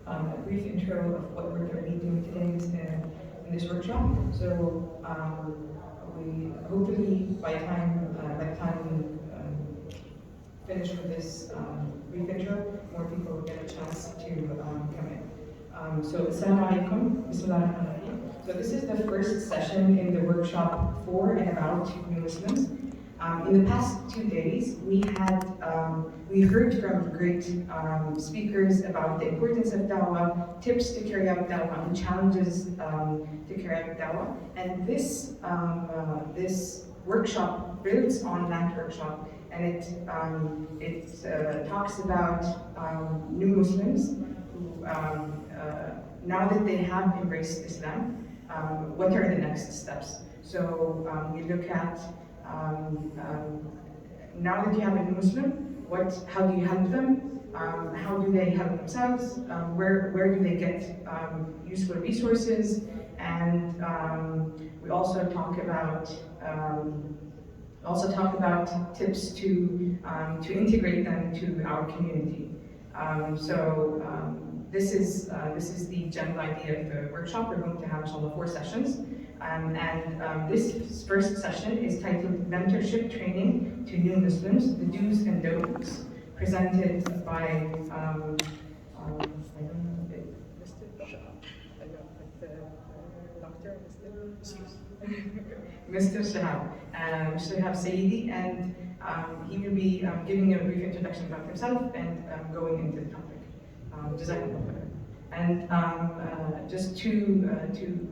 a brief intro of what we're going to be doing today in this workshop. So we hopefully by the time we finish with this brief intro, more people will get a chance to come in. So Assalamu alaikum, Bismillahirrahmanirrahim. So this is the first session in the workshop for and about new Muslims. In the past 2 days, we heard from great speakers about the importance of dawah, tips to carry out dawah, and challenges to carry out dawah. And this workshop builds on that workshop, and it talks about new Muslims who, now that they have embraced Islam, what are the next steps? So we look at now that you have a new Muslim, how do you help them? How do they help themselves? Where do they get useful resources? And we also talk about tips to integrate them to our community. This is the general idea of the workshop. We're going to have, inshallah, 4 sessions. This first session is titled Mentorship Training to New Muslims, the Do's and Don'ts, presented by, I don't know, Mr. Shahab, Shahab Sayyidi, and he will be giving a brief introduction about himself and going into the topic. Jazakallah khair. And just two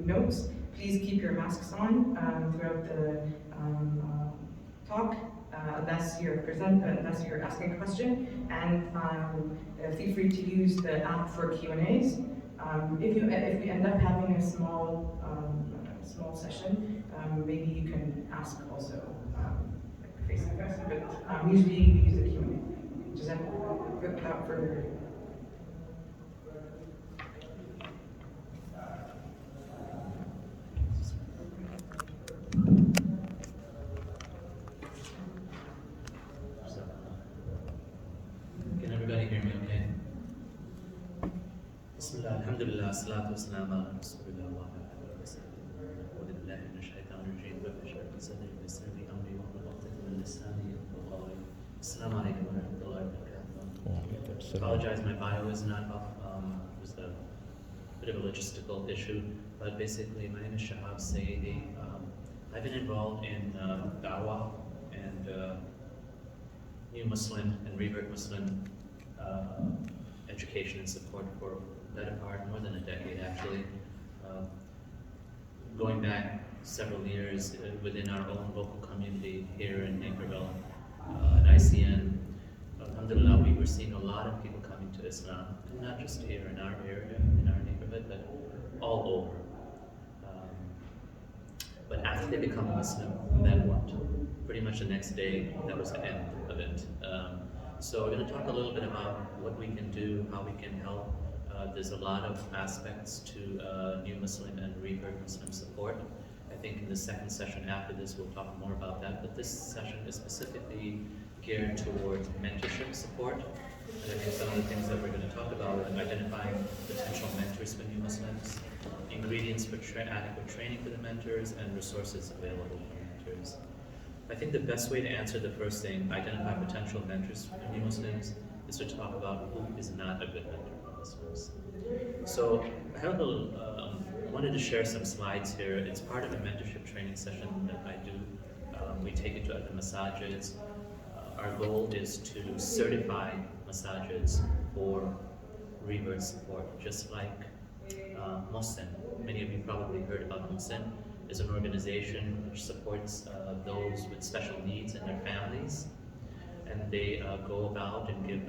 notes. Please keep your masks on throughout the talk, unless you're asking a question, and feel free to use the app for Q&As. If we end up having a small session, maybe you can ask also face to face. But usually we use the Q&A. Jazakallah without further ado. Can everybody hear me okay? Bismillah, alhamdulillah, salatu wassalamu ala rasulillah wa ala alihi wa sahbihi. A'udhu billahi minash shaitanir rajim. Rabbi shrah li sadri wa yassir li amri wahlul 'uqdatan min lisani yafqahu qawli. Assalamu alaikum wa rahmatullahi wa barakatuh. Apologize, my bio is not up. It was a bit of a logistical issue, but basically my name is Shahab Sayyidi. I've been involved in da'wah and new Muslim and revert Muslim education and support for the better part, more than a decade actually. Going back several years within our own local community here in Naperville, at ICN, alhamdulillah, we were seeing a lot of people coming to Islam, and not just here in our area, in our neighborhood, but all over. But after they become Muslim, then what? Pretty much the next day, that was the end of it. So we're going to talk a little bit about what we can do, how we can help. There's a lot of aspects to new Muslim and revert Muslim support. I think in the second session after this, we'll talk more about that. But this session is specifically geared towards mentorship support. And I think some of the things that we're going to talk about are identifying potential mentors for new Muslims, ingredients for adequate training for the mentors, and resources available for mentors. I think the best way to answer the first thing, identify potential mentors for new Muslims, is to talk about who is not a good mentor for Muslims. So I have wanted to share some slides here. It's part of a mentorship training session that I do. We take it to other masajids. Our goal is to certify masajids for revert support, just like Mohsin. Many of you probably heard about Mohsin. Is an organization which supports those with special needs and their families, and they go about and give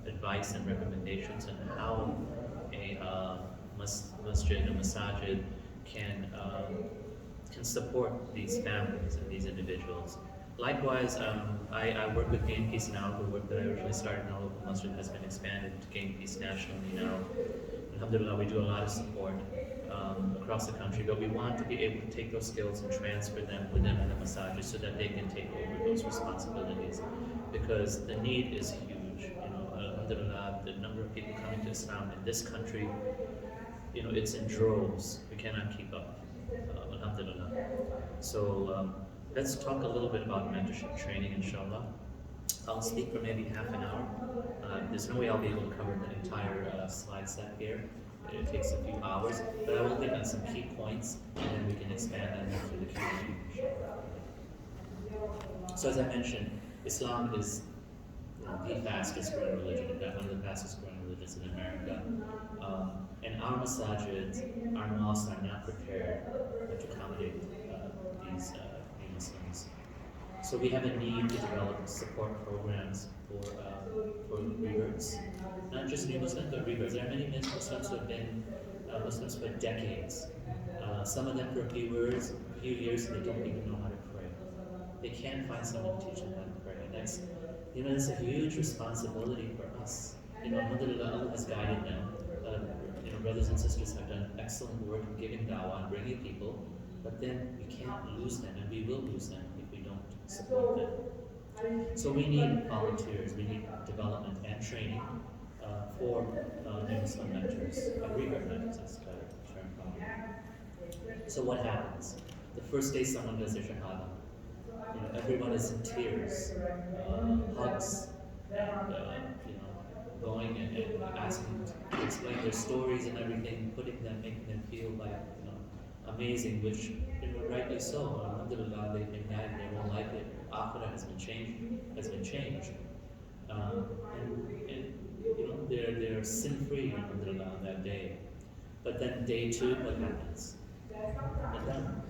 advice and recommendations on how a masjid, a masajid can support these families and these individuals. Likewise, I work with Gain Peace now. The work that I originally started in our local masjid has been expanded to Gain Peace nationally now. Alhamdulillah, we do a lot of support across the country, but we want to be able to take those skills and transfer them within the masajid so that they can take over those responsibilities, because the need is huge. alhamdulillah, the number of people coming to Islam in this country, it's in droves. We cannot keep up, alhamdulillah. So let's talk a little bit about mentorship training, inshallah. I'll speak for maybe half an hour. There's no way I'll be able to cover the entire slide set here. It takes a few hours, but I will hit on some key points, and then we can expand on that through the Q&A. So as I mentioned, Islam is the fastest growing religion, in fact, one of the fastest growing religions in America. And our masajids, our mosques are not prepared to accommodate these new Muslims. So we have a need to develop support programs for reverts, not just new Muslims, but reverts. There are many Muslims who have been Muslims for decades. Some of them for a few years, they don't even know how to pray. They can't find someone to teach them how to pray. And that's a huge responsibility for us. Alhamdulillah, Allah has guided them. Brothers and sisters have done excellent work in giving dawah and bringing people, but then we can't lose them, and we will lose them if we don't support them. So we need volunteers, we need development and training for new Muslim mentors, Revert mentors, that's a better term probably. So what happens? The first day someone does their shahada, everyone is in tears, hugs, and going and asking to explain their stories and everything, making them feel like amazing, which rightly so. Alhamdulillah, they've been guided, they won't like it. Akhirah has been changed. They're sin-free, alhamdulillah, on that day. But then day 2, what happens? And then,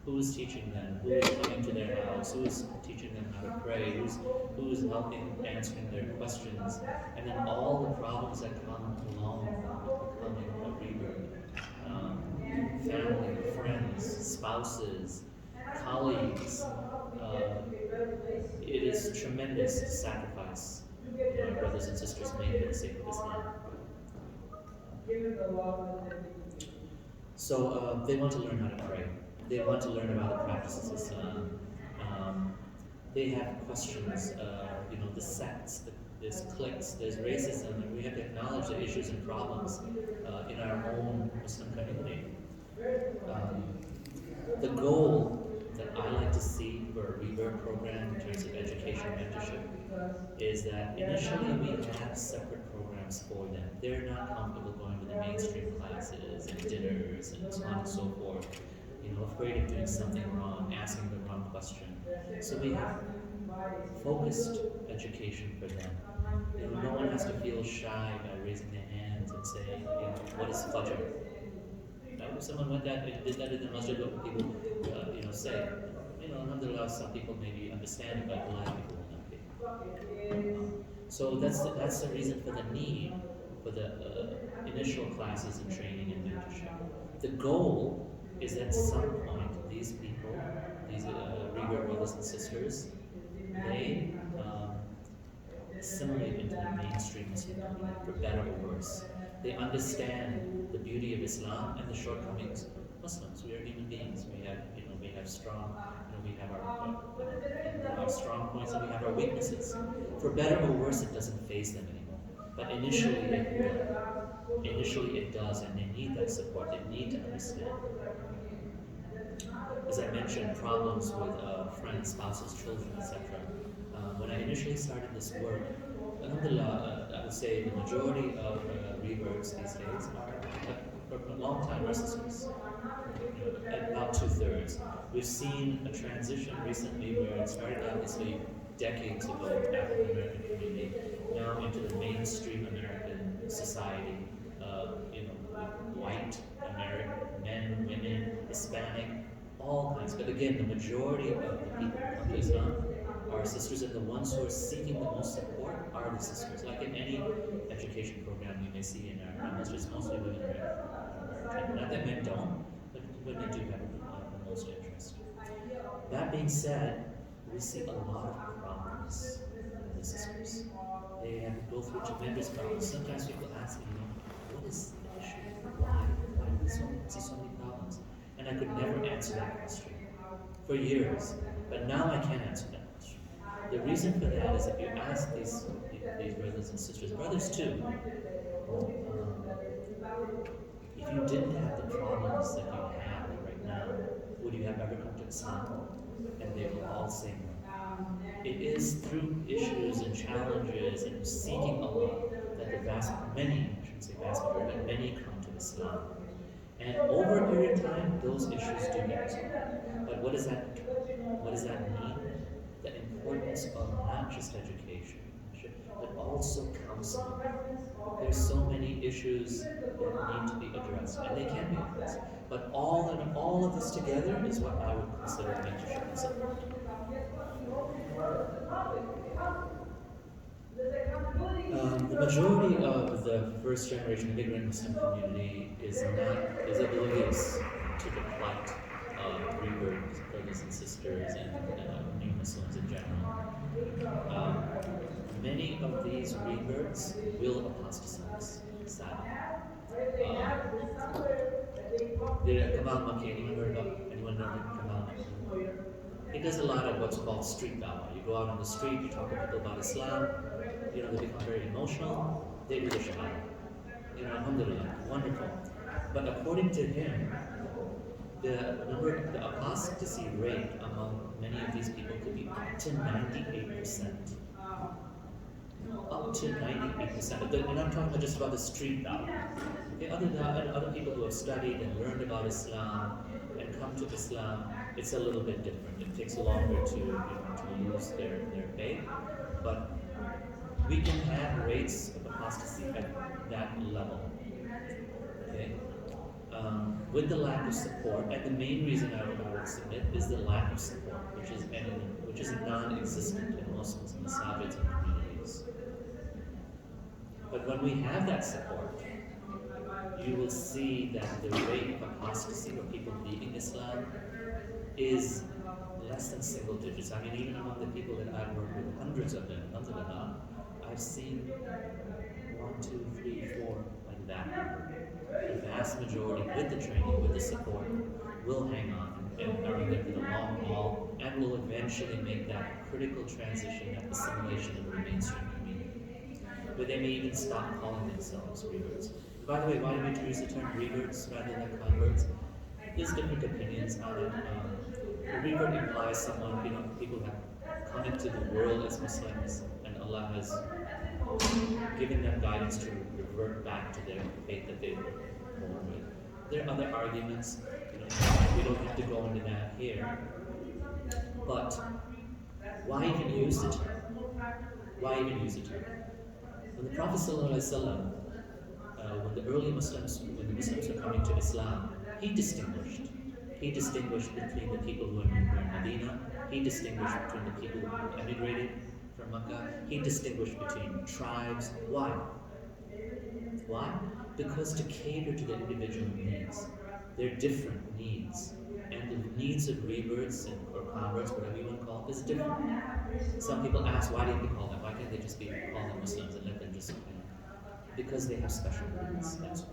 who is teaching them? Who is coming to their house? Who is teaching them how to pray? Who is helping answering their questions? And then all the problems that come along with becoming a revert. Family, friends, spouses, colleagues. It is tremendous sacrifice our brothers and sisters make for the sake of Islam. So they want to learn how to pray. They want to learn about the practices of Islam. They have questions, the sects, there's cliques, there's racism, and we have to acknowledge the issues and problems in our own Muslim community. The goal that I like to see for a Revert program in terms of education mentorship is that initially we have separate programs for them. They're not comfortable going to the mainstream classes and dinners and so on and so forth, afraid of doing something wrong, asking the wrong question. So we have focused education for them. No one has to feel shy by raising their hands and saying, what is Fajr? If someone did that in the masjid, what would people, say? Alhamdulillah, some people maybe understand it, but a lot of people will not be. So that's the reason for the need for the initial classes and training and mentorship. The goal is at some point these people, these Revert brothers and sisters, they assimilate into the mainstream Muslim community, for better or worse. They understand the beauty of Islam and the shortcomings of Muslims. We are human beings. We have strong, we have our strong points and we have our weaknesses. For better or worse, it doesn't faze them anymore. But initially it will. Initially it does, and they need that support. They need to understand. As I mentioned, problems with friends, spouses, children, etc. When I initially started this work, alhamdulillah, I would say the majority of reverts these days are for a long time are sisters. At about 2/3. We've seen a transition recently where it started obviously decades ago, African American community, now into the mainstream American society, white American men, women, Hispanic, all kinds. But again, the majority of the people who come to Islam are sisters, and the ones who are seeking the most support are the sisters. Like in any education program you may see in our masjids, mostly women are trained. Not that men don't, but women do have the most interest. That being said, we see a lot of problems in the sisters. They have to go through tremendous problems. Sometimes people ask me, what is the issue? Why do we see so many problems? And I could never answer that question for years. But now I can answer that question. The reason for that is if you ask these brothers and sisters, brothers too, if you didn't have the problems that you have right now, would you have ever come to Islam? And they will all say no. It is through issues and challenges and seeking Allah that many, I shouldn't say vast majority, but many come to Islam. And over a period of time, those issues do get resolved. But what does that mean? The importance of not just education, but also counseling. There's so many issues that need to be addressed, and they can be addressed. But all of this together is what I would consider mentorship and support. The majority of the first generation immigrant Muslim community is oblivious to the plight of Revert brothers and sisters and new Muslims in general. Many of these reverts will apostatize, sadly. Kamal Makki, anyone know Kamal Makki? He does a lot of what's called street dawah. You go out on the street, you talk to people about Islam, they become very emotional, they do the shahada. Alhamdulillah, wonderful. But according to him, the apostasy rate among many of these people could be up to 98%. Up to 98%. We're not talking just about the street dawah. Okay, other people who have studied and learned about Islam and come to Islam, it's a little bit different. It takes longer to lose their faith, but we can have rates of apostasy at that level. Okay, with the lack of support, and the main reason I would submit is the lack of support, which is non-existent in Muslims and masajids and communities. But when we have that support, you will see that the rate of apostasy or people leaving Islam is less than single digits. I mean, even among the people that I've worked with, hundreds of them, alhamdulillah, I've seen 1, 2, 3, 4, like that. The vast majority, with the training, with the support, will hang on and are in there for the long haul and will eventually make that critical transition, that assimilation of the mainstream community. But they may even stop calling themselves reverts. By the way, why do we choose the term reverts rather than converts? There's different opinions on it. A revert implies someone, people have come into the world as Muslims, and Allah has given them guidance to revert back to their faith that they were born with. There are other arguments, we don't have to go into that here. But why even use the term? Why even use the term? When the Prophet ﷺ, when the Muslims were coming to Islam, he distinguished between the people who were in Medina, he distinguished between the people who emigrated from Mecca, he distinguished between tribes. Why? Why? Because to cater to the individual needs. They're different needs. And the needs of reverts or converts, whatever you want to call it, is different. Some people ask, why do you have to call them? Why can't they just call them Muslims and let them just, because they have special needs, that's why.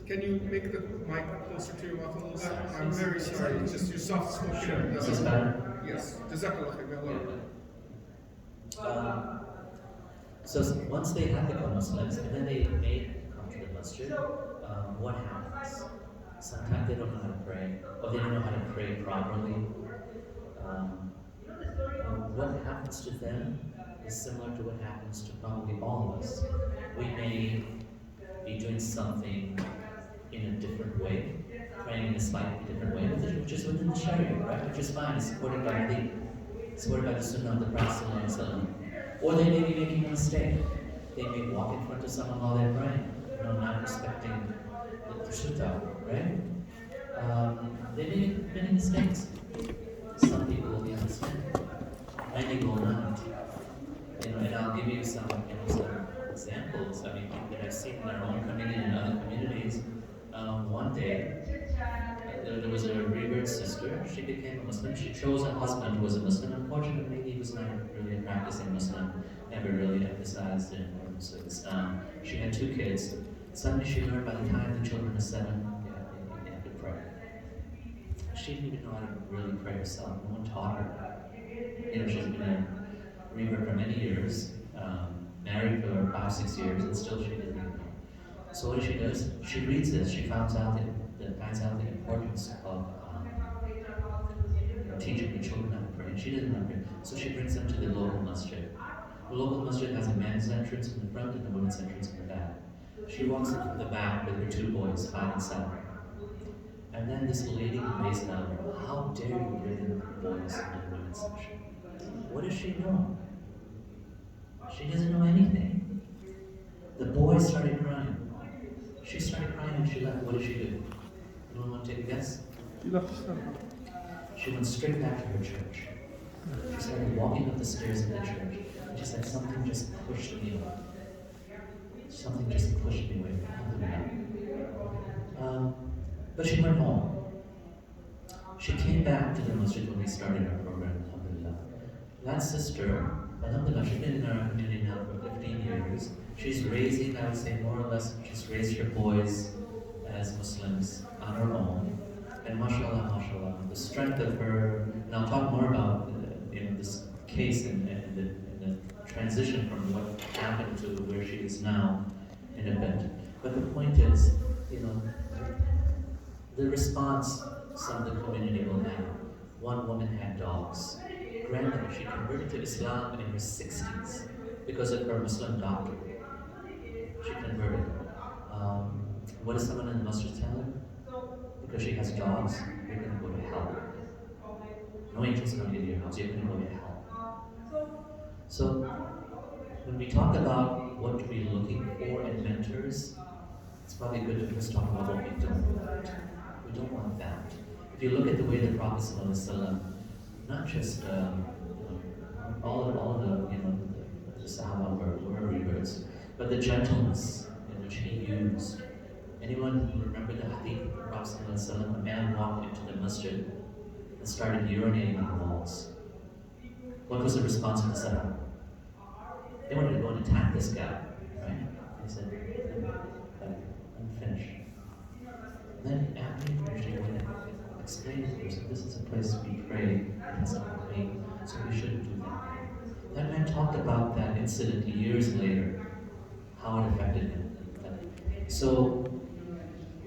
Can you make the mic closer to your mouth a little bit? I'm very sorry, it's just you're soft spoken. Sure. Is this better? Yes. Jazakallah khair. So once they have become Muslims and then they may come to the masjid, what happens? Sometimes they don't know how to pray, or they don't know how to pray properly. What happens to them is similar to what happens to probably all of us. We may be doing something in a different way, praying in a slightly different way, which is within the Sharia, right? Which is fine, it's supported by hadith, supported by the Sunnah of the Prophet ﷺ. Or they may be making a mistake. They may walk in front of someone while they're praying, not respecting the Sutta, right? They may make many mistakes. Some people will be understanding. Many will not. And I'll give you some examples. I mean, that I've seen in our own community and other communities. One day, there was a Revert sister. She became a Muslim. She chose a husband who was a Muslim. Unfortunately, he was not really a practicing Muslim. Never really emphasized the importance of Islam. She had 2 kids. Suddenly, she learned by the time the children are 7, they have to pray. she didn't even know how to really pray herself. No one taught her. She's been a revert for many years, married for 5-6 years, and still she didn't even know. So what she does, she reads this, she finds out the importance of teaching the children how to pray, and she doesn't know how to pray. So she brings them to the local masjid. The local masjid has a men's entrance in the front and a women's entrance in the back. She walks in from the back with her 2 boys, 5 and 7. And then this lady lays it out, how dare you bring in the boys into the women's section? What does she know? She doesn't know anything. The boys started crying. She started crying and she left. What did she do? Anyone want to take a guess? She left Islam. She went straight back to her church. She started walking up the stairs of the church. And she said, something just pushed me away. Something just pushed me away. But she went home. She came back to the masjid when we started our program, alhamdulillah. That sister, alhamdulillah, she's been in our community now for 15 years. She's raising, I would say more or less, she's raised her boys as Muslims on her own. And mashallah, mashallah, the strength of her, and I'll talk more about this case and the transition from what happened to where she is now in a bit. But the point is, the response some of the community will have. One woman had dogs. Granted, she converted to Islam in her 60s because of her Muslim doctor. She converted. What does someone in the masjid tell her? Because she has dogs, you're going to go to hell. No angels are going to get to your house, you're going to go to hell. So, when we talk about what we're looking for in mentors, it's probably good to just talk about what we don't want. We don't want that. If you look at the way the Prophet ﷺ, not just all of the Sahaba were reverts, but the gentleness in which he used. Anyone remember the hadith of the Prophet ﷺ? A man walked into the masjid and started urinating on the walls. What was the response of the Sahaba? They wanted to go and attack this guy, right? He said, I'm finished. Then after he finished, he went and explained to the person, this is a place we pray, it has to be clean, so we shouldn't do that. That man talked about that incident years later, how it affected him. So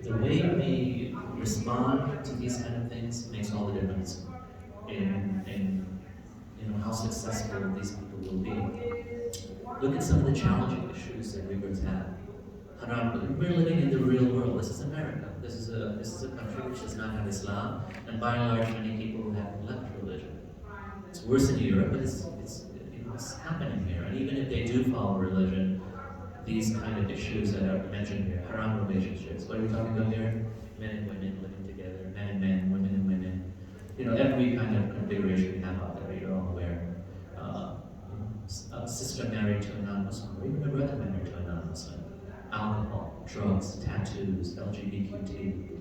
the way we respond to these kind of things makes all the difference in how successful these people will be. Look at some of the challenging issues that reverts have. We're living in the real world. This is America. This is a country which does not have Islam, and by and large, many people have left religion. It's worse in Europe, but it's happening here. And even if they do follow religion, these kind of issues that are mentioned here, haram relationships. What are we talking about here? Men and women living together, men and men, women and women. Every kind of configuration we have out there, you're all aware. A sister married to a non-Muslim, or even a brother married to a non-Muslim. Alcohol, drugs, tattoos, LGBTQ,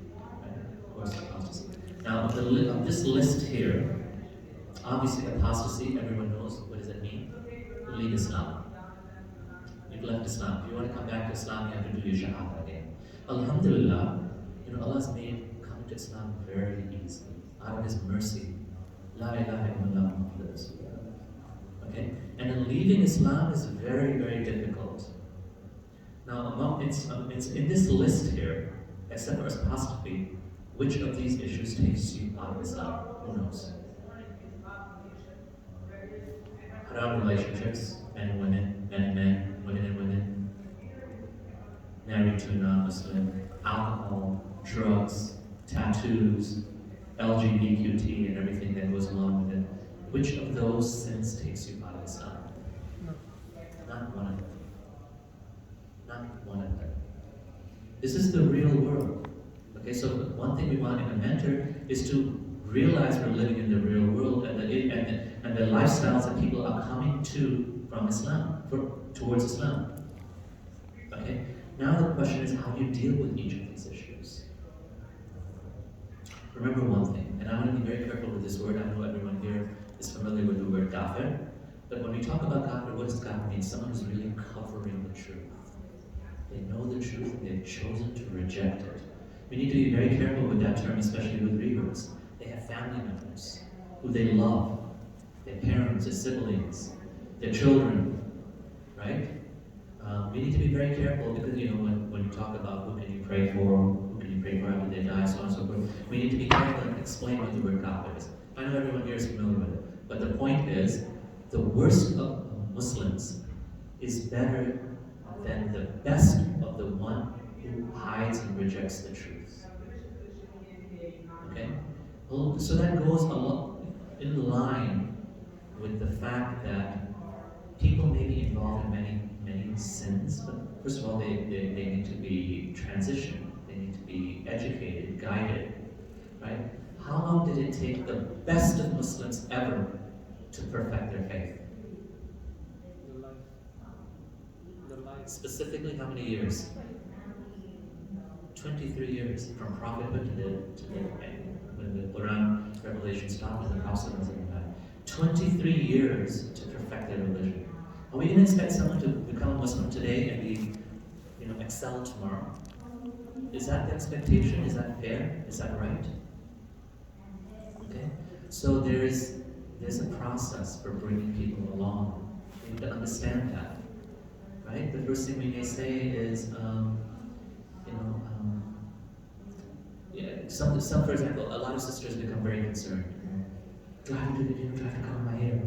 of course apostasy. Now, on this list here, obviously apostasy, everyone knows, what does it mean? You leave Islam. You've left Islam. If you want to come back to Islam, you have to do your shahada again. Alhamdulillah, Allah's made coming to Islam very easy, out of His mercy. La ilaha illallah Muhammad Rasulullah. Okay? And then leaving Islam is very, very difficult. Now, it's in this list here, except for apostasy, which of these issues takes you out of Islam? Who knows? Haram relationships, men and women, men and men, women and women, married to a non-Muslim, alcohol, drugs, tattoos, LGBTQ, and everything that goes along with it. Which of those sins takes you out of Islam? No. Not one of them. Not one of them. This is the real world. Okay, so one thing we want in a mentor is to realize we're living in the real world and the lifestyles that people are coming to from Islam, towards Islam. Okay, now the question is how do you deal with each of these issues? Remember one thing, and I want to be very careful with this word. I know everyone here is familiar with the word kafir, but when we talk about kafir, what does kafir mean? Someone who's really covering the truth. They know the truth and they've chosen to reject it. We need to be very careful with that term, especially with reverts. They have family members who they love, their parents, their siblings, their children, right? We need to be very careful because, when you talk about who can you pray for, who can you pray for after they die, so on and so forth, we need to be careful and explain what the word kafir is. I know everyone here is familiar with it, but the point is, the worst of Muslims is better than the best of the one who hides and rejects the truth. Okay? Well, so that goes in line with the fact that people may be involved in many sins, but first of all, they need to be transitioned, they need to be educated, guided, right? How long did it take the best of Muslims ever to perfect their faith? Specifically, how many years? 23 years, from prophethood to the when the Quran revelation stopped and the Prophet was in that. 23 years to perfect their religion. Are we going to expect someone to become a Muslim today and be, excel tomorrow? Is that the expectation? Is that fair? Is that right? Okay. So there's a process for bringing people along. We need to understand that, right? The first thing we may say is, some, for example, a lot of sisters become very concerned. Do I have to cover my hair?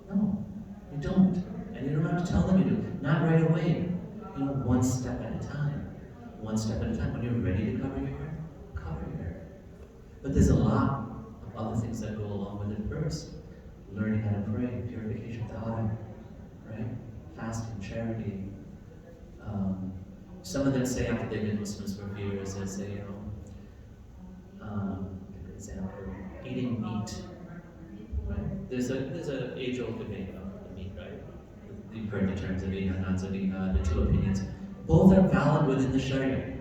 No, you don't. And you don't have to tell them you do. Not right away. One step at a time. One step at a time. When you're ready to cover your hair, cover your hair. But there's a lot of other things that go along with it first. Learning how to pray, purification of the heart, right? Fasting, charity. Some of them say after they've been Muslims for a few years, they say, for example, eating meat. Right? There's an age-old debate about the meat, right? You've heard the terms of Zabina, not Zabina, the two opinions. Both are valid within the Sharia.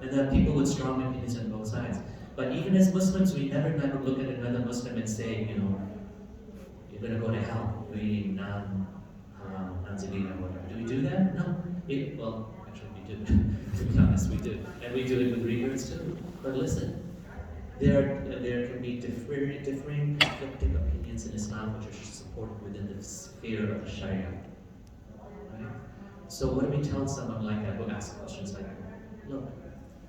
And there are people with strong opinions on both sides. But even as Muslims, we never look at another Muslim and say, you're going to go to hell. You're eating non-Zabina, whatever. Do we do that? No. Well, actually we do. To be honest, we do. And we do it with Reverts too. But listen, there can be differing conflicting opinions in Islam which are supported within the sphere of Sharia. Right? So what do we tell someone like that who asks questions like, look,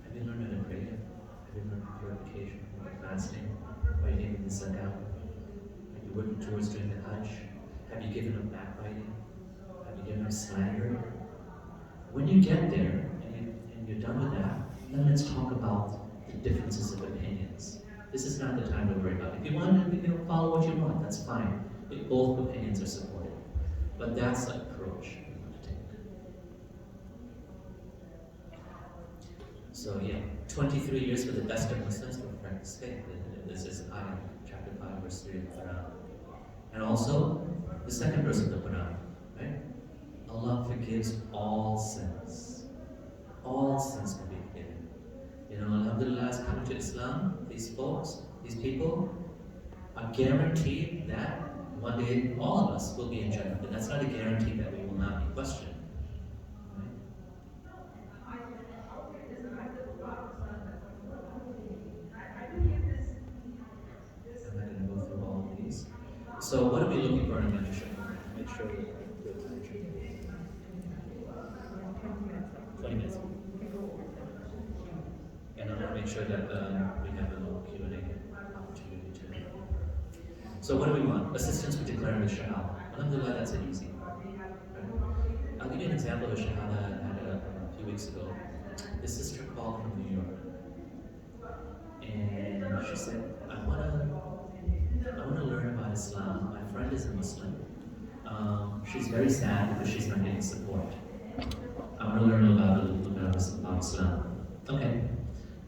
have you learned how to pray? Have you learned purification, fasting? Are you taking the zakah? Are you working towards doing the Hajj? Have you given up backbiting? Have you given up slander? When you get there and you're done with that, then let's talk about the differences of opinions. This is not the time to worry about it. If you want to follow what you want, that's fine. If both opinions are supported. But that's the approach we want to take. So 23 years for the best of Muslims to practice faith. This is Ayah, chapter 5, verse 3 of the Quran. And also, the second verse of the Quran, right? Allah forgives all sins. All sins can be forgiven. Alhamdulillah, coming to Islam, these folks, these people, are guaranteed that one day all of us will be in Jannah. But that's not a guarantee that we will not be questioned. Right? I'm not going to go through all of these. So what are we looking for in a mentorship? Make sure we're 20 minutes. And I want to make sure that we have a little Q&A opportunity too. So what do we want? Assistance with declaring the Shahada. Alhamdulillah, that's an easy one. Right? I'll give you an example of a Shahada I had a few weeks ago. This sister called from New York. And she said, I want to learn about Islam. My friend is a Muslim. She's very sad because she's not getting support. I want to learn about Islam. Okay.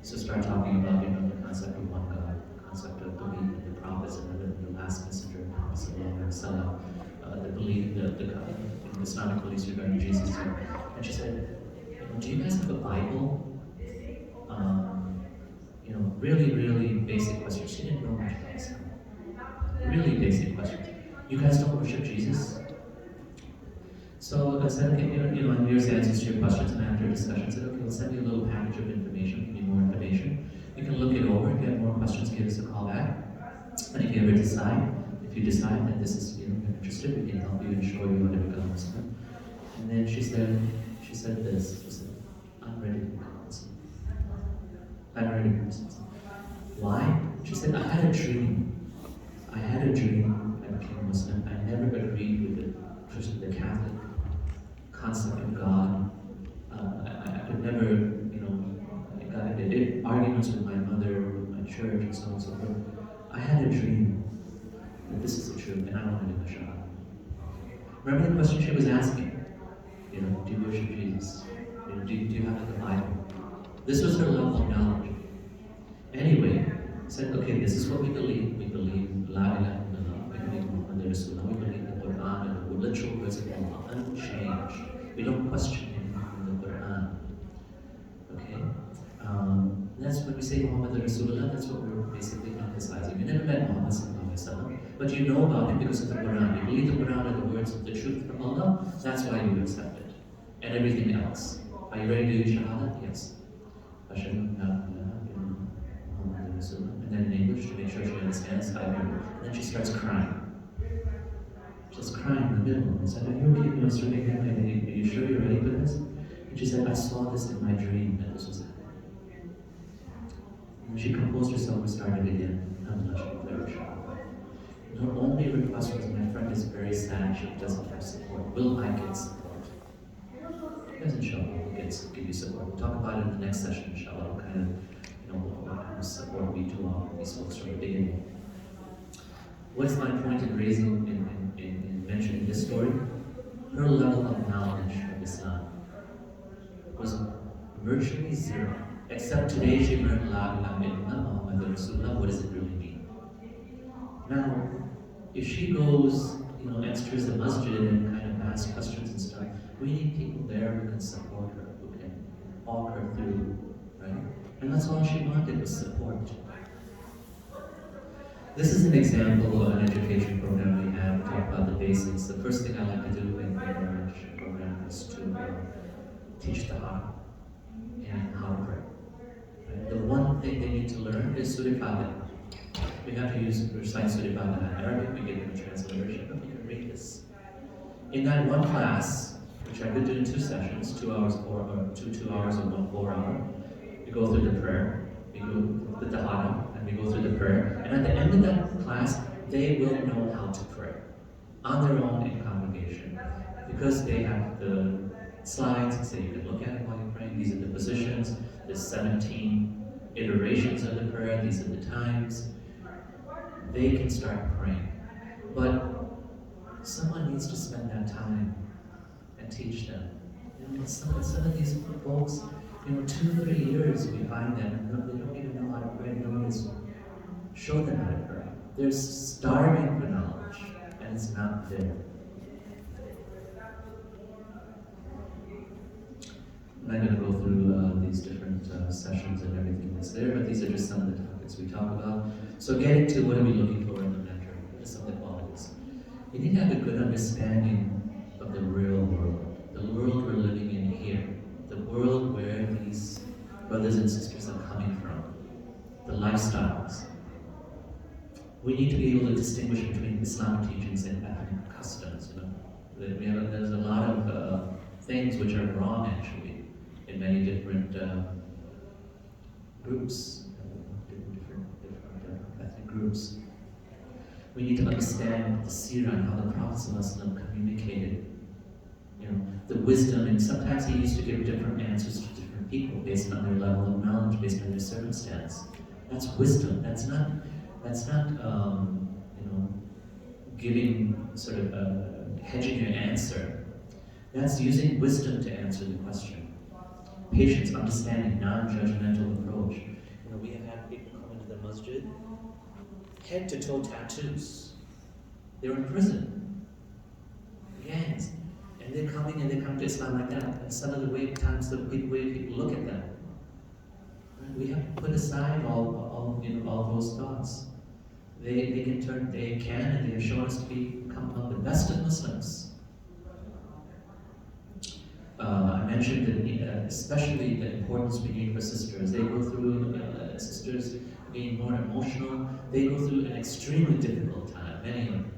So start talking about the concept of one God, the concept of belief in the prophets and the last messenger of Muhammad, the belief, the Islamic beliefs regarding Jesus. And she said, do you guys have a Bible? Really, really basic questions. She didn't know much about Islam. Really basic questions. You guys don't worship Jesus? So I said, okay, and here's the answers to your questions, and after discussion, I said, okay, we'll send you a little package of information, give you more information. You can look it over, if you have more questions, give us a call back. decide. If you decide that this is, you're interested, we can help you and show you how to become Muslim. And then she said this, she said, I'm ready to become Muslim. I'm ready to become Muslim. Why? She said, I had a dream. I became Muslim. I never agreed with the Catholic concept of God. I could never, I did arguments with my mother, with my church, and so on and so forth. I had a dream that this is the truth, and I wanted to do a shot. Remember the question she was asking? Do you worship Jesus? Do you have the Bible? This was her level of knowledge. Anyway, said, okay, this is what we believe. We believe La ilaha illallah, we believe Muhammad Rasulullah, we believe the Quran and the literal words of Allah, unchanged. We don't question him in the Quran. Okay? That's when we say Muhammad Rasulullah, that's what we're basically emphasizing. You never met Muhammad sallallahu alaihi wasallam, but you know about him because of the Quran. You believe the Quran are the words of the truth from Allah, that's why you accept it. And everything else. Are you ready to do Shahada? Yes. And then in English to make sure she understands, I heard. And then she starts crying. She's crying in the middle. I said, are you okay? Are you sure you're ready for this? And she said, I saw this in my dream that this was happening. And she composed herself and started again. Her only request was, my friend is very sad, she doesn't have support. Will I get support? Yes, inshallah, we'll give you support. We'll talk about it in the next session, inshallah, what kind of support we do all these folks from the beginning. What's my point in raising, in mentioning this story? Her level of knowledge of Islam was virtually zero. Except today she learned La ilaha illallah Muhammad Rasulullah. What does it really mean? Now, if she goes, enters the masjid and kind of asks questions and stuff, we need people there who can support her, who can walk her through, right? And that's all she wanted was support. This is an example of an education program we have. We talk about the basics. The first thing I like to do in our mentorship program is to teach the heart and how to pray. Right? The one thing they need to learn is Surah Fatiha. We have to recite Surah Fatiha in Arabic. We give them a translation, but you can read this. In that one class, which I could do in 2 sessions, 2 hours or 2 hours or 1 4 hour, we go through the prayer, we go the tahara, and we go through the prayer. And at the end of that class, they will know how to pray on their own in congregation, because they have the slides, so you can look at it while you're praying. These are the positions. There's 17 iterations of the prayer. These are the times. They can start praying. But someone needs to spend that time and teach them. Some of these folks, 2 or 3 years we find them, and they don't even know how to pray. No one has shown them how to pray. They're starving for knowledge, and it's not there. I'm not going to go through these different sessions and everything that's there, but these are just some of the topics we talk about. So getting to what are we looking for in the mentor? What are some of the qualities? You need to have a good understanding of the real world, the world we're living in here, the world where these brothers and sisters are coming from, the lifestyles. We need to be able to distinguish between Islamic teachings and ethnic customs. There's a lot of things which are wrong, actually, in many different groups, different ethnic groups. We need to understand the seerah and how the Prophet ﷺ communicated, the wisdom, and sometimes he used to give different answers to different people based on their level of knowledge, based on their circumstance. That's wisdom. That's not giving sort of hedging your answer. That's using wisdom to answer the question. Patience, understanding, non-judgmental approach. We have had people come into the masjid, head to toe tattoos. They're in prison, gangs, and they're coming to Islam like that. And some of the way people look at them. We have to put aside all those thoughts. They can, and they have shown us to become among the best of Muslims. I mentioned that especially the importance we need for sisters. They go through, sisters being more emotional. They go through an extremely difficult time, many of them.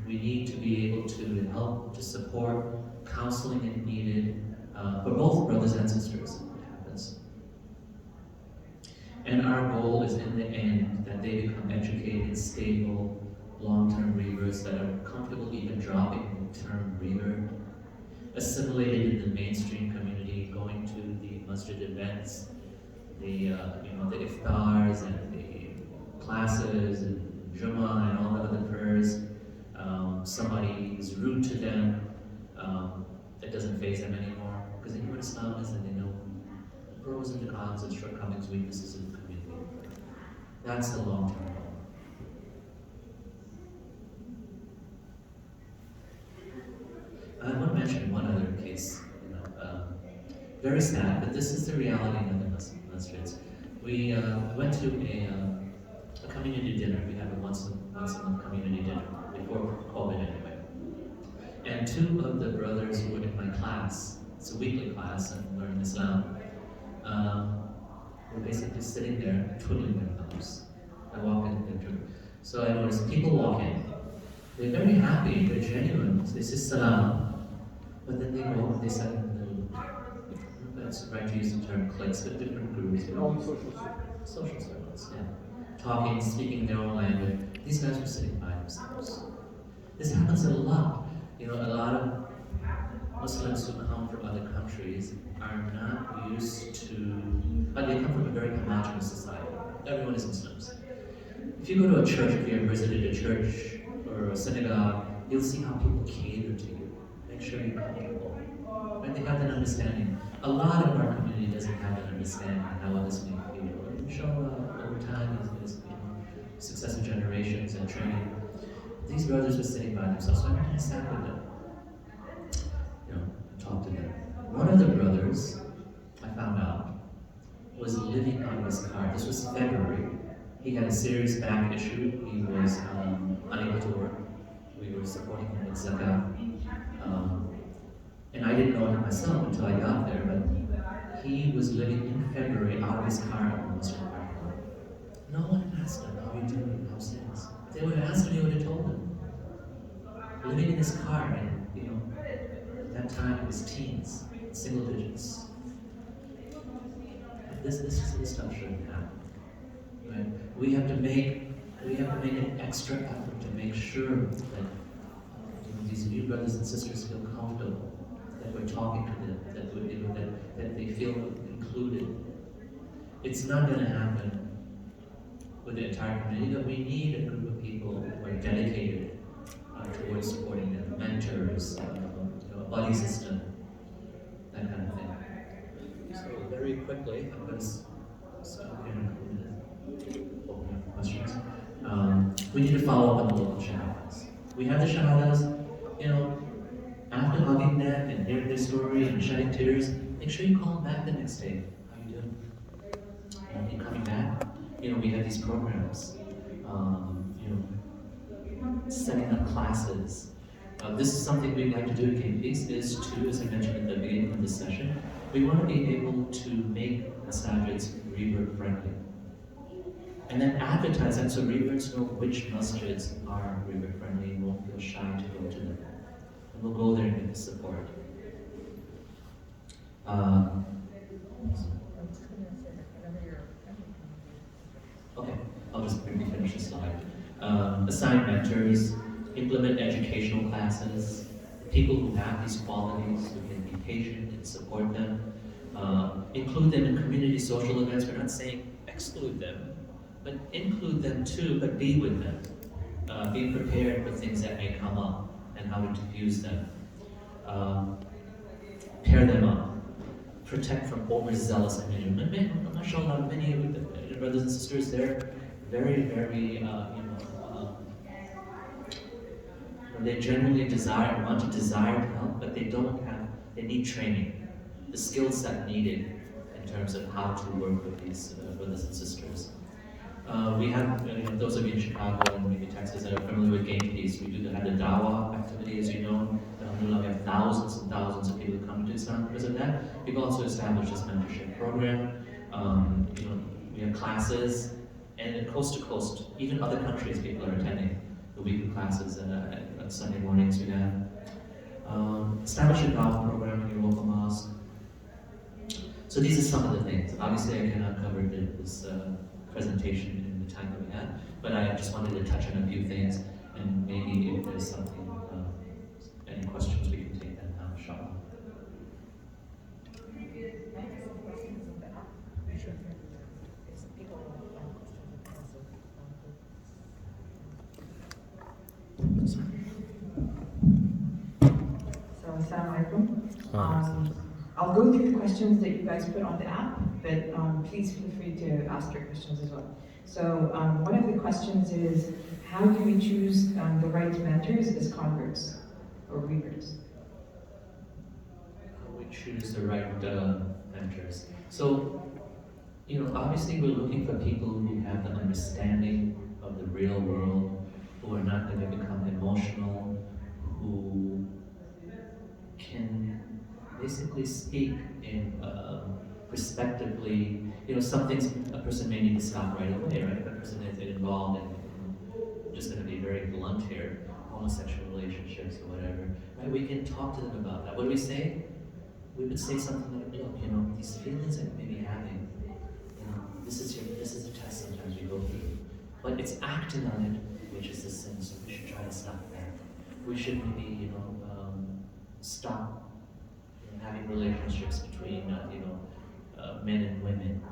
We need to be able to help, to support, counseling if needed, for both brothers and sisters. It happens. And our goal is in the end that they become educated, stable, long-term reverts that are comfortable even dropping the term revert, assimilated in the mainstream community, going to the masjid events, the the iftars and the classes and Jummah and all the other prayers. Somebody is rude to them, it doesn't faze them anymore, because they know what Islam is and they know the pros and the cons and shortcomings, weaknesses in the community. That's the long-term goal. I want to mention one other case, very sad, but this is the reality of the masjids. We went to a community dinner. We have a once a month community dinner, before COVID anyway. And two of the brothers who were in my class, it's a weekly class and learn Islam, were basically sitting there twiddling their thumbs. I walk in the room. So I noticed people walk in, they're very happy, they're genuine, they say salam, but then they go, they set in the little, that's right to use the term cliques, but different groups. Social circles, yeah. Talking, speaking their own language. These guys were sitting by themselves. This happens a lot. A lot of Muslims who come from other countries are not used to, but they come from a very homogenous society. Everyone is Muslims. If you go to a church, if you ever visited a church or a synagogue, you'll see how people cater to you. Make sure you're comfortable. And they have that understanding. A lot of our community doesn't have that understanding of how others may feel. Inshallah, over time, as successive generations and training, these brothers were sitting by themselves, so I kind of sat with them, talked to them. One of the brothers, I found out, was living out of his car. This was February. He had a serious back issue. He was unable to work. We were supporting him with zakah. And I didn't know it myself until I got there, but he was living in February out of his car in the Muslim parking lot. No one asked him, how are you doing, how's things? If they would have asked him, he would have told them. Living in his car, and at that time it was teens, single digits. This is the stuff shouldn't happen. Right? We have to make an extra effort to make sure that these new brothers and sisters feel comfortable, that we're talking to them, that they feel included. It's not going to happen with the entire community, but we need a group of people who are dedicated towards supporting them, mentors, a buddy system, that kind of thing. So very quickly, I'm going to stop here and open up for questions. We need to follow up on the local shahadas. We have the shahadas, after hugging them and hearing their story and shedding tears, make sure you call them back the next day. How you doing? Are you coming back? We have these programs, setting up classes. This is something we'd like to do at KPs, is to, as I mentioned at the beginning of this session, we want to be able to make masajids revert friendly. And then advertise them so reverts know which masjids are revert friendly and won't feel shy to go to them. And we'll go there and get the support. Okay, I'll just maybe finish the slide. Assign mentors, implement educational classes, people who have these qualities, who can be patient and support them. Include them in community social events. We're not saying exclude them, but include them too, but be with them. Be prepared for things that may come up and how to diffuse them. Pair them up. Protect from overzealous commitment. MashaAllah, many of the brothers and sisters, they're very, very, they genuinely want to help, but they need training. The skill set needed in terms of how to work with these brothers and sisters. We have, those of you in Chicago and maybe Texas that are familiar with Game Peace, we do have the Dawah activity, as you know. Alhamdulillah, we have thousands and thousands of people who come to Islam because of that. We've also established this mentorship program. We have classes, and coast to coast, even other countries, people are attending the weekly classes on Sunday mornings. We have establish a dawah program in your local mosque. So these are some of the things. Obviously, I cannot cover this presentation in the time that we have, but I just wanted to touch on a few things, and maybe if there's something, any questions, we can take them now, inshallah. So, Assalamu alaikum. I'll go through the questions that you guys put on the app, but please feel free to ask your questions as well. So, one of the questions is, how do we choose the right mentors as converts or reverts? How we choose the right mentors. So, obviously we're looking for people who have the understanding of the real world, who are not going to become emotional, who can basically speak in respectively. Some things a person may need to stop right away, right? If a person is involved in, I'm just going to be very blunt here, homosexual relationships or whatever, right? We can talk to them about that. What do we say? We would say something like, look, these feelings that you may be having, this is a test sometimes you go through. But it's acting on it, which is the sin, so we should try to stop that. We should maybe, stop having relationships between, men and women.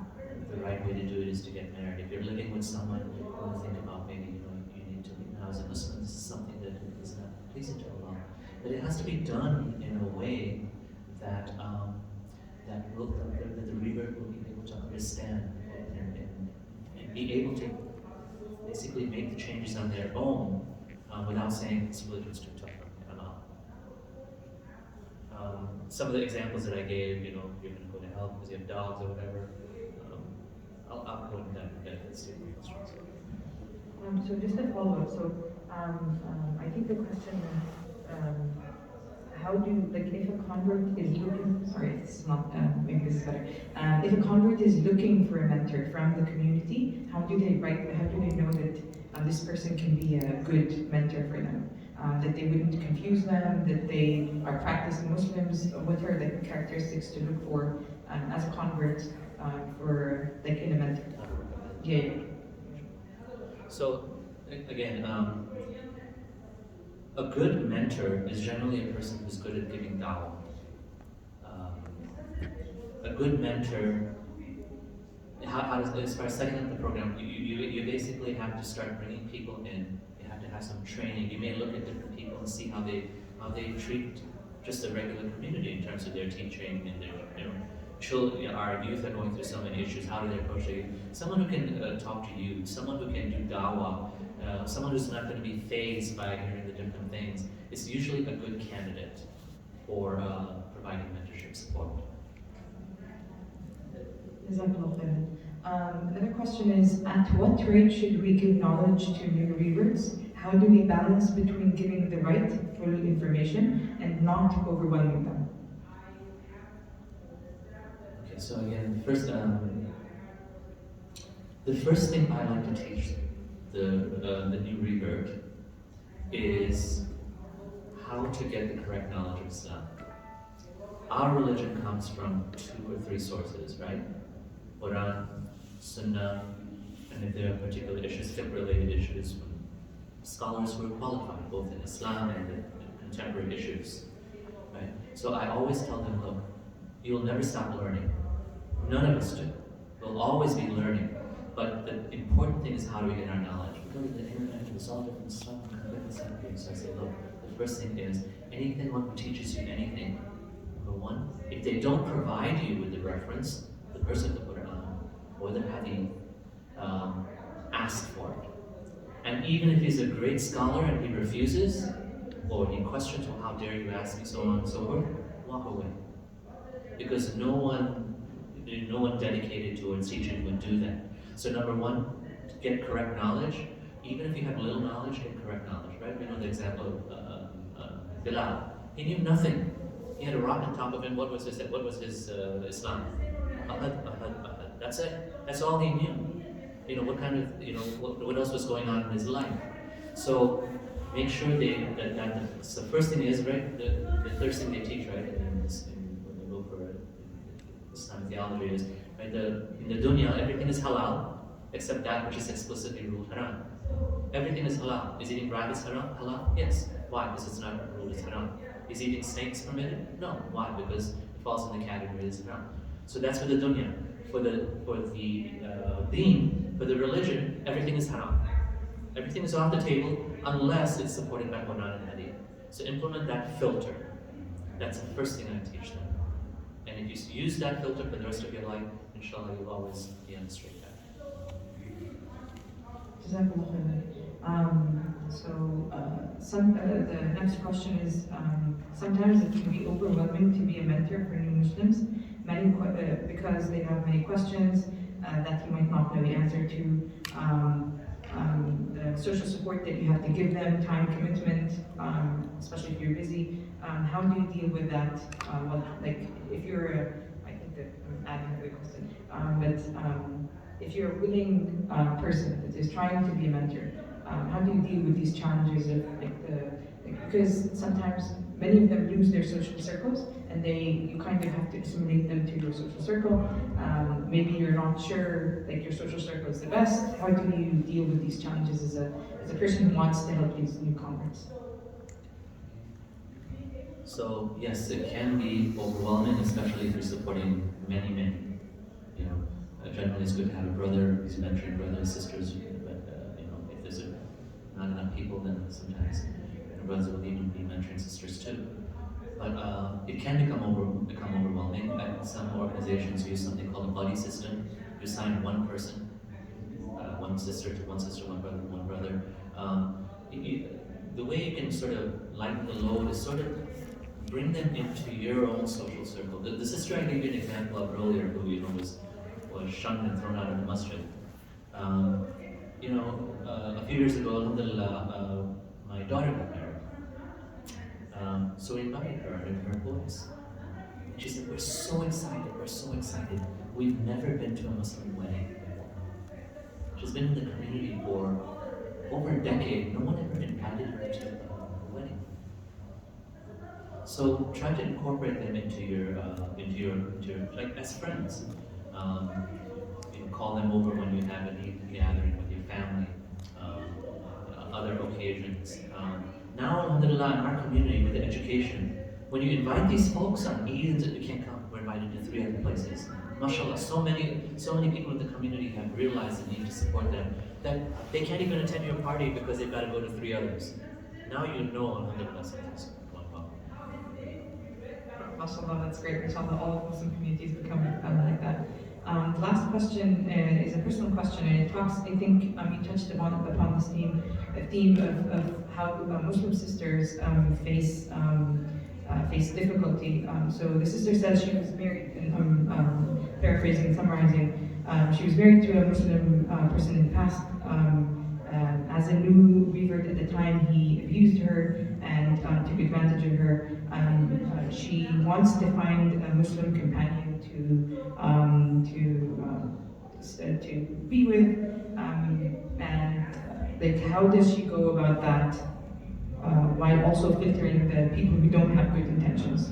The right way to do it is to get married. If you're living with someone, you want to think about maybe, you need to, as a Muslim, this is something that is not pleasing to Allah. But it has to be done in a way that that the revert will be able to understand and be able to basically make the changes on their own without saying this religion's too tough for me. Some of the examples that I gave, you're going to go to hell because you have dogs or whatever. I'll go into that in a bit. Let's see the questions. So just a follow-up. So I think the question is, how do, if a convert is looking, sorry, this is not, maybe this is better. If a convert is looking for a mentor from the community, how do they know that this person can be a good mentor for them? That they wouldn't confuse them, that they are practicing Muslims? What are the characteristics to look for as a convert for, in a mentor? Yeah. So, again, a good mentor is generally a person who's good at giving dawah. A good mentor, as far as setting up the program, you basically have to start bringing people in. You have to have some training. You may look at different people and see how they treat just a regular community in terms of their teaching and their children. Our youth are going through so many issues. How do they approach it? Someone who can talk to you, someone who can do dawah, someone who's not going to be fazed by hearing the different things, is usually a good candidate for providing mentorship support. Another question is, at what rate should we give knowledge to new reverts? How do we balance between giving the right, full information and not overwhelming them? Okay, so again, the first thing I like to teach the new revert is how to get the correct knowledge of Islam. Our religion comes from 2 or 3 sources, right? Quran, Sunnah, and if there are particular issues, fiqh-related issues, from scholars who are qualified, both in Islam and in contemporary issues, right? So I always tell them, look, you'll never stop learning. None of us do. We'll always be learning. But the important thing is, how do we get our knowledge? We go to the internet, there's all different stuff. So I say, look, the first thing is, anyone who teaches you anything, number one, if they don't provide you with the reference, the person to put it on, or the hadith, ask for it. And even if he's a great scholar and he refuses, or he questions, well, how dare you ask me, so on and so forth, walk away. Because no one dedicated towards teaching would do that. So number one, to get correct knowledge. Even if you have little knowledge, get correct knowledge, right? We know the example of Bilal. He knew nothing. He had a rock on top of him. What was his Islam? Ahad, ahad, ahad. That's it. That's all they knew. You know, what kind of, you know, what else was going on in his life. So make sure so the first thing is, right, the first thing they teach, right, when they go for Islamic theology is, right, in the dunya, everything is halal, except that which is explicitly ruled haram. Everything is halal. Is eating rabbits haram? Halal? Yes. Why? Because it's not ruled as haram. Is eating snakes permitted? No. Why? Because it falls in the category as haram. So that's for the dunya. For the deen, for the religion, everything is haram. Everything is off the table unless it's supported by Quran and Hadith. So implement that filter. That's the first thing I teach them. And if you use that filter for the rest of your life, inshallah, you'll always be on the straight path. Jazakallah khairan. The next question is, sometimes it can be overwhelming to be a mentor for new Muslims, because they have many questions that you might not know the answer to. The social support that you have to give them, time commitment, especially if you're busy. How do you deal with that? If you're I think that I'm adding to the question, if you're a willing person that is trying to be a mentor, how do you deal with these challenges of because sometimes many of them lose their social circles and you kind of have to assimilate them to your social circle. Maybe you're not sure your social circle is the best. How do you deal with these challenges as a person who wants to help these new converts? So yes, it can be overwhelming, especially if you're supporting many. You know, generally it's good to have a brother who's mentoring brothers, sisters, but you know, if there's not enough people, then sometimes brothers will even be mentoring sisters too. But it can become overwhelming. Some organizations use something called a buddy system. You assign one person, one sister, one brother. The way you can sort of lighten the load is sort of bring them into your own social circle. The sister I gave you an example of earlier, who was shunned and thrown out of the masjid. A few years ago, alhamdulillah, my daughter got married. So we invited her and her boys. She said, we're so excited. We've never been to a Muslim wedding. She's been in the community for over a decade. No one ever invited her to a wedding. So try to incorporate them into your like as friends. Call them over when you have a gathering with your family, other occasions. Now, alhamdulillah, in our community with the education, when you invite these folks on Eid, you can't come. We're invited to 3 other places. MashaAllah, so many people in the community have realized the need to support them that they can't even attend your party because they've got to go to 3 others. Now you know, alhamdulillah, something's going well. MashaAllah, that's great. MashaAllah, all Muslim communities become like that. The last question is a personal question, and it talks, I think you touched upon this theme of how Muslim sisters face difficulty. So the sister says she was married, and I'm paraphrasing and summarizing, she was married to a Muslim person in the past. As a new revert at the time, he abused her and took advantage of her. She wants to find a Muslim companion to be with, and how does she go about that while also filtering the people who don't have good intentions?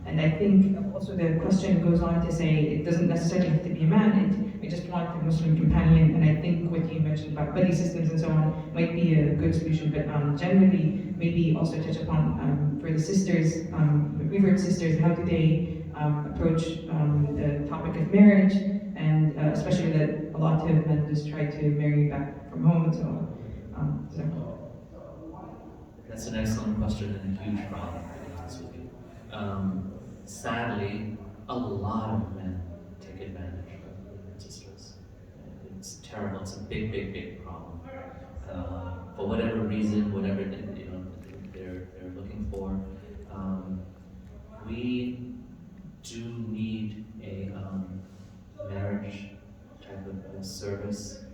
And I think also the question goes on to say it doesn't necessarily have to be a man, we just want a Muslim companion, and I think what you mentioned about buddy systems and so on might be a good solution, but generally maybe also touch upon for the sisters, the revert sisters, how do they approach the topic of marriage, and especially that a lot of men just try to marry back from home and so on. That's an excellent question and a huge problem, to be honest with you. Sadly, a lot of men take advantage of sisters. It's terrible. It's a big problem. For whatever reason, whatever they're looking for, we do need a marriage type of service.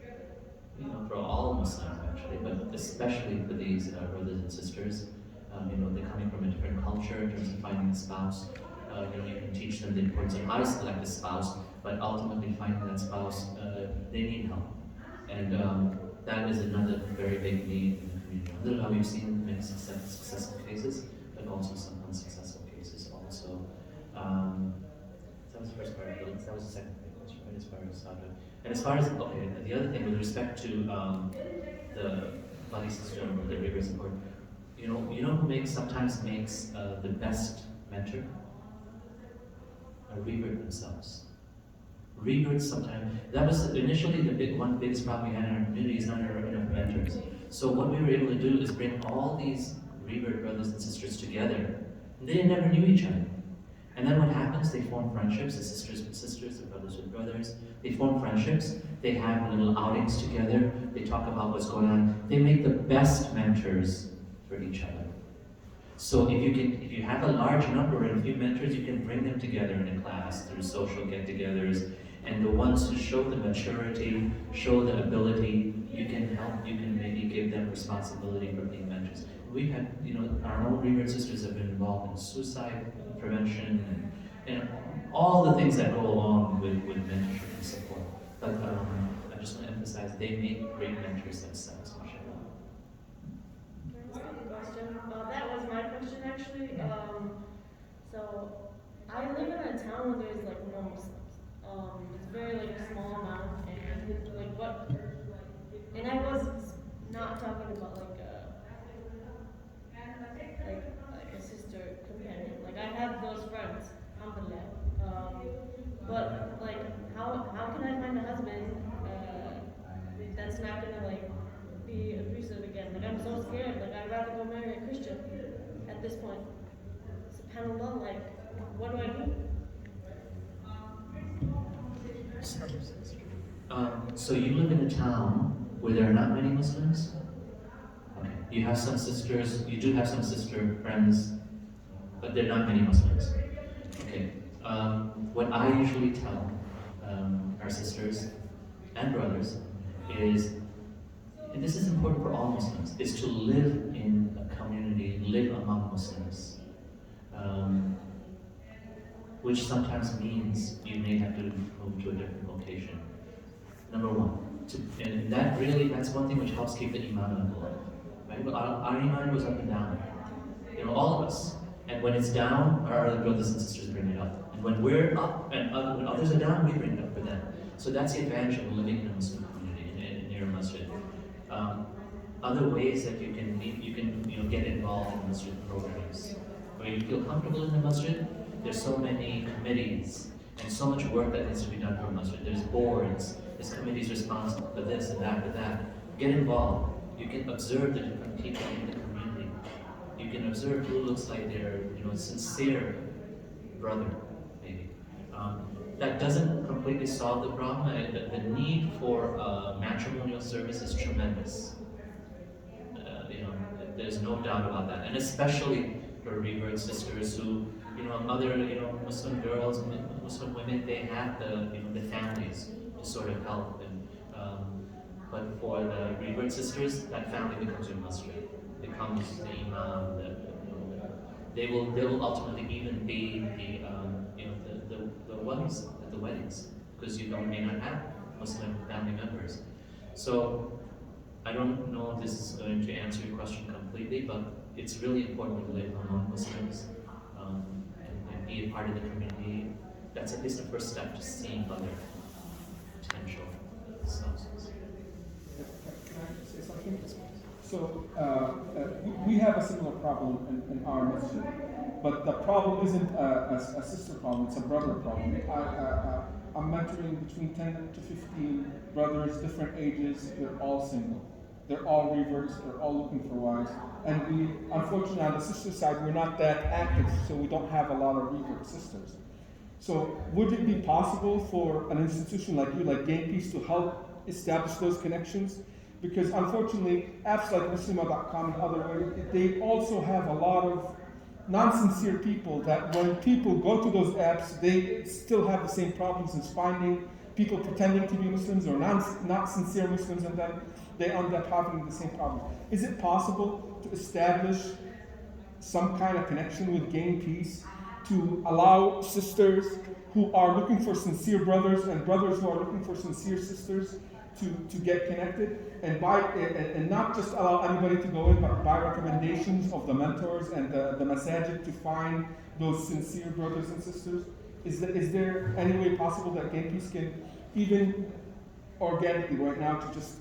For all Muslims actually, but especially for these brothers and sisters. They're coming from a different culture in terms of finding a spouse. You can teach them the importance of how to select a spouse, but ultimately finding that spouse, they need help. And that is another very big need in the community. Although we've seen many successful cases, but also some unsuccessful cases also. That was the first part. That was the second question, right? As far as and as far as okay, the other thing with respect to the buddy system, the rigor support, you know who sometimes makes the best mentor? A Revert themselves. Reverts sometimes, that was initially the biggest problem we had in our community is not enough mentors. So what we were able to do is bring all these Revert brothers and sisters together. They never knew each other. And then what happens, they form friendships, the sisters with sisters, the brothers with brothers. They form friendships, they have little outings together, they talk about what's going on. They make the best mentors for each other. So if you have a large number and a few mentors, you can bring them together in a class through social get-togethers. And the ones who show the maturity, show the ability, you can help, you can maybe give them responsibility for being mentors. We've had, our own Revert sisters have been involved in suicide prevention and all the things that go along with mentorship and support. But I just want to emphasize, they make great mentors themselves. That was my question actually. So I live in a town where there's like no Muslims. It's very like small amount, and like what? And I was not talking about like a sister companion. Like I have those friends, alhamdulillah. But like how can I find a husband that's not gonna like be abusive again? Like I'm so scared. Like I'd rather go marry a Christian at this point. SubhanAllah, like what do I do? So you live in a town where there are not many Muslims? Okay. You have some sisters, you do have some sister friends, but there are not many Muslims. Okay. What I usually tell our sisters and brothers is, and this is important for all Muslims, is to live in a community, live among Muslims. Which sometimes means you may have to move to a different location. Number one, and that's one thing which helps keep the iman up, right? But our iman goes up and down, all of us. And when it's down, our other brothers and sisters bring it up. And when we're up and when others are down, we bring it up for them. So that's the advantage of living in a Muslim community near a masjid. Other ways that you can get involved in masjid programs where you feel comfortable in the masjid. There's so many committees and so much work that needs to be done for a masjid. There's boards, there's committees responsible for this and that, for that. Get involved. You can observe the different people in the community. You can observe who looks like they're, sincere brother, maybe. That doesn't completely solve the problem. The need for matrimonial service is tremendous. There's no doubt about that, and especially for Revert sisters who, other, Muslim girls, Muslim women, they have the families to sort of help. And but for the Revert sisters, that family becomes your masjid, becomes the imam. They will ultimately even be the ones at the weddings, because you may not have Muslim family members. So I don't know if this is going to answer your question completely, but it's really important to live among Muslims and be a part of the community. That's at least the first step to seeing other potential spouses. Can I say something? So we have a similar problem in our masjid, but the problem isn't a sister problem, it's a brother problem. I'm mentoring between 10 to 15 brothers, different ages, they're all single. They're all reverts, they're all looking for wives. And we, unfortunately, on the sister side, we're not that active, so we don't have a lot of revert sisters. So would it be possible for an institution like you, like Gain Peace, to help establish those connections? Because unfortunately, apps like Muslima.com and other ways, they also have a lot of non-sincere people that when people go to those apps, they still have the same problems as finding people pretending to be Muslims or not sincere Muslims, and then they end up having the same problem. Is it possible to establish some kind of connection with Gain Peace to allow sisters who are looking for sincere brothers and brothers who are looking for sincere sisters to get connected, and not just allow anybody to go in, but by recommendations of the mentors and the masajid to find those sincere brothers and sisters? Is there any way possible that Game Peace can, even organically right now, to just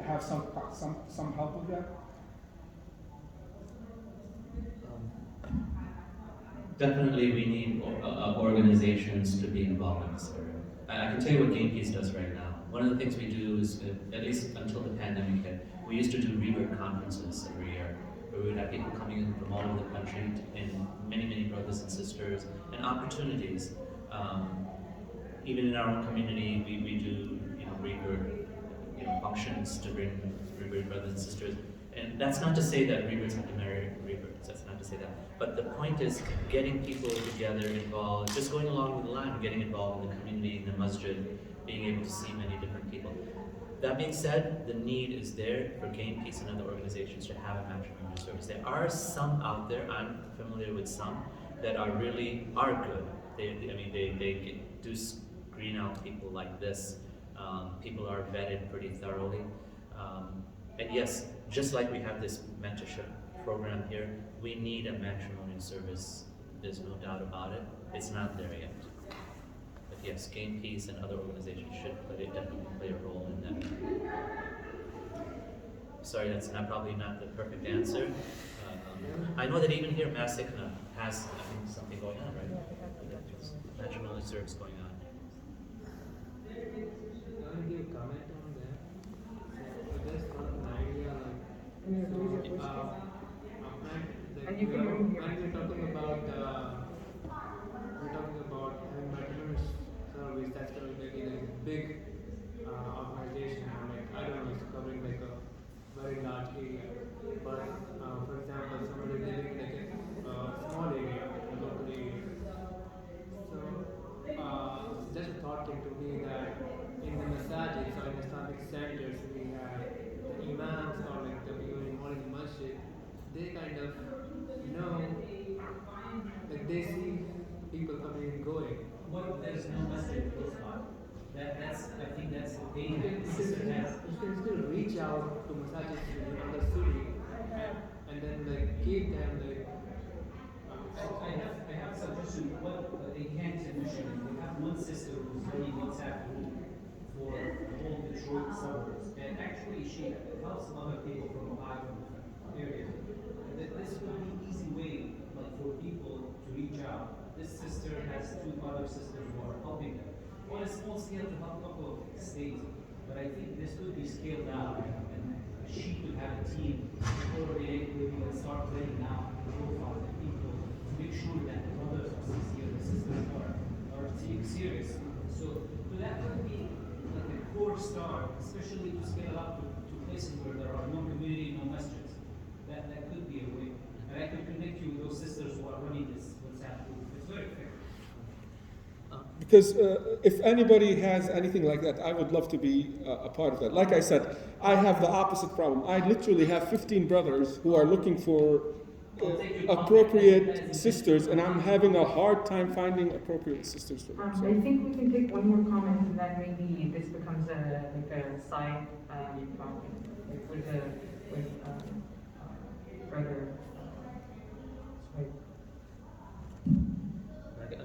have some help with that? Definitely, we need organizations to be involved in this area. I can tell you what Game Peace does right now. One of the things we do is, at least until the pandemic hit, we used to do Revert conferences every year, where we would have people coming in from all over the country, and many brothers and sisters, and opportunities. Even in our own community, we do Revert functions to bring Revert brothers and sisters. And that's not to say that Reverts have to marry Reverts, that's not to say that. But the point is getting people together, involved, just going along with the line, getting involved in the community, in the masjid, being able to see many different people. That being said, the need is there for Game Peace and other organizations to have a matrimonial service. There are some out there, I'm familiar with some, that are good. They do screen out people like this. People are vetted pretty thoroughly. And yes, just like we have this mentorship program here, we need a matrimonial service. There's no doubt about it. It's not there yet. But yes, Game Peace and other organizations should definitely play a role in that. Sorry, that's probably not the perfect answer. I know that even here, Mas-Icna has something going on, right? Matrimonial service going on. Can you give comment on that? So just got an idea, And you can bring your when we're talking about having matrimonial service, that's going to be like a big organization, or like I don't know, it's covering like a very large area. But for example, somebody living in like a small area, a local area. So just a thought came to me that in the masajids or in Islamic centers, we have the imams or like the people involved in the masjid. They kind of know, like they see people coming and going. What there's no masjid close by. I think that's the thing that the sister has. You can still reach out to masajids in another city and then like keep them like. I have a suggestion. What they can't initially, they have one sister who's running WhatsApp group for the whole Detroit suburbs, and actually she helps other people from Ohio and different areas. This would be an easy way, like for people to reach out. This sister has two other sisters who are helping them. On a small scale to help a couple of states, but I think this could be scaled out, and she could have a team already where we can start laying out profiles of people to make sure that the brothers are sincere, the sisters are taking serious. So that would be like a core start, especially to scale up to places where there are no community, no masjids. That could be a way. And I could connect you with those sisters who are running this WhatsApp group. It's very fair. Because if anybody has anything like that, I would love to be a part of that. Like I said, I have the opposite problem. I literally have 15 brothers who are looking for appropriate sisters, and I'm having a hard time finding appropriate sisters for them. I think we can take one more comment, and then maybe this becomes a side with brother.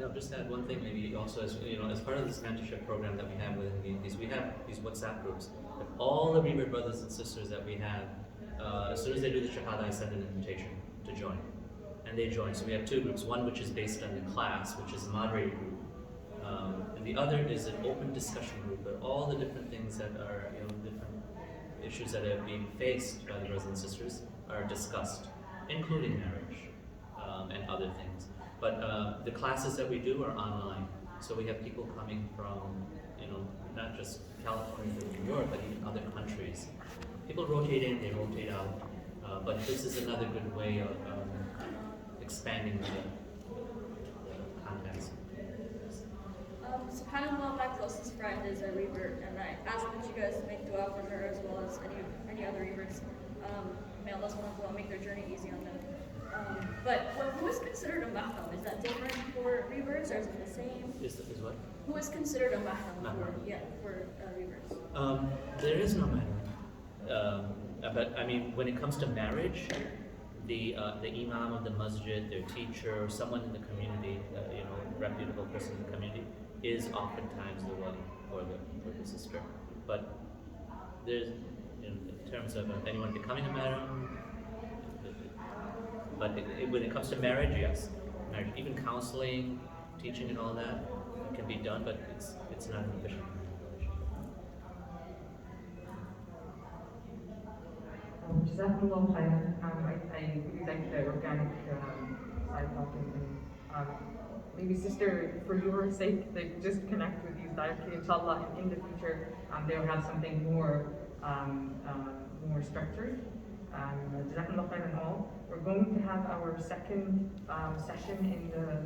I'll just add one thing, maybe also as part of this mentorship program that we have within Game Peace, we have these WhatsApp groups. With all the Revert brothers and sisters that we have, as soon as they do the Shahada, I send an invitation to join. And they join. So we have two groups, one which is based on the class, which is a moderated group. And the other is an open discussion group where all the different things that are, different issues that are being faced by the brothers and sisters are discussed, including marriage and other things. But the classes that we do are online. So we have people coming from, not just California to New York, but even other countries. People rotate in, they rotate out. But this is another good way of expanding the contents. SubhanAllah, my closest friend is a Revert, and I ask that you guys make dua for her as well as any other Reverts. May Allah SWT make their journey easy on them. But who is considered a mahram? Is that different for reverts or is it the same? Is what? Who is considered a mahram Mahram. for reverts? There is no matter. But I mean, when it comes to marriage, the imam of the masjid, their teacher, or someone in the community, reputable person in the community, is oftentimes the wali for the sister. But there's, in terms of anyone becoming a mahram, but when it comes to marriage, yes, marriage, even counseling, teaching, and all that can be done, but it's not an official relationship. Jazakumullah khairan. I really like the organic side talking, and maybe sister, for your sake, like, just connect with these directly. Inshallah, in the future, they'll have something more more structured. Jazakumullah khairan all. We're going to have our second session in the